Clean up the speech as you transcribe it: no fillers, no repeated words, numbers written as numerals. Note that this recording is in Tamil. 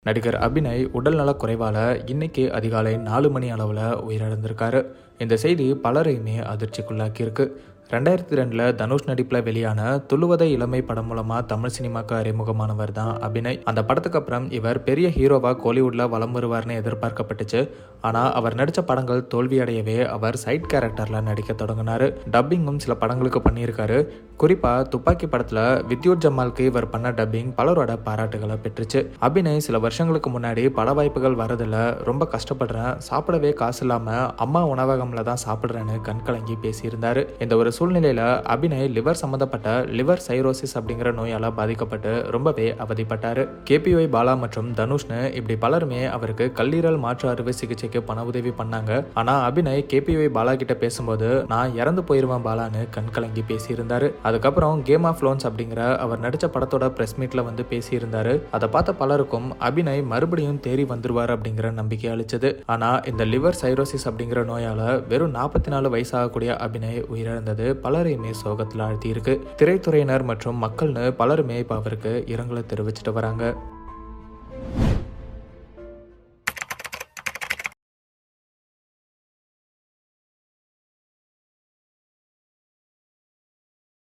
நடிகர் அபிநய் உடல்நலக் குறைவால இன்னைக்கு அதிகாலை 4 மணி அளவில் உயிரிழந்திருக்காரு. இந்த செய்தி பலரையுமே அதிர்ச்சிக்குள்ளாக்கியிருக்கு. 2002 தனுஷ் நடிப்பில் வெளியான துள்ளுவதை இளமை படம் மூலமா தமிழ் சினிமாக்கு அறிமுகமானவர் தான் அபிநய். அந்த படத்துக்கு அப்புறம் இவர் பெரிய ஹீரோவா கோலிவுட்ல வலம் வருவார்னு எதிர்பார்க்கப்பட்டுச்சு. ஆனா அவர் நடிச்ச படங்கள் தோல்வியடையவே அவர் சைட் கேரக்டர்ல நடிக்க தொடங்கினாரு. டப்பிங்கும் சில படங்களுக்கு பண்ணியிருக்காரு. குறிப்பா துப்பாக்கி படத்துல வித்யுத் ஜமாலுக்கு இவர் பண்ண டப்பிங் பலரோட பாராட்டுகளை பெற்றுச்சு. அபிநய் சில வருஷங்களுக்கு முன்னாடி பட வாய்ப்புகள் வரதில்ல, ரொம்ப கஷ்டப்படுறேன், சாப்பிடவே காசு இல்லாம அம்மா உணவகம்ல தான் சாப்பிடுறேன்னு கண்கலங்கி பேசியிருந்தாரு. இந்த ஒரு சூழ்நிலையில அபிநய் லிவர் சம்பந்தப்பட்ட லிவர் சைரோசிஸ் அப்படிங்கிற நோயால பாதிக்கப்பட்டு ரொம்பவே அவதிப்பட்டாரு. கேபிஒய் பாலா மற்றும் தனுஷ்னு இப்படி பலருமே அவருக்கு கல்லீரல் மாற்று அறுவை சிகிச்சைக்கு பண உதவி பண்ணாங்க. ஆனா அபிநய் கேபிஒய் பாலா கிட்ட பேசும்போது நான் இறந்து போயிருவேன் பாலான்னு கண்கலங்கி பேசியிருந்தாரு. அதுக்கப்புறம் கேம் ஆஃப் லோன்ஸ் அப்படிங்கிற அவர் நடிச்ச படத்தோட பிரஸ் மீட்ல வந்து பேசியிருந்தாரு. அதை பார்த்த பலருக்கும் அபிநய் மறுபடியும் தேறி வந்துருவார் அப்படிங்கிற நம்பிக்கை அளிச்சது. ஆனா இந்த லிவர் சைரோசிஸ் அப்படிங்கிற நோயால வெறும் 44 வயசாகக்கூடிய அபிநய் உயிரிழந்தது பலரையுமே சோகத்தில் ஆழ்த்தி இருக்கு. திரைத்துறையினர் மற்றும் மக்கள்னு பலருமே இப்ப அவருக்கு இரங்கலை தெரிவிச்சுட்டு வராங்க.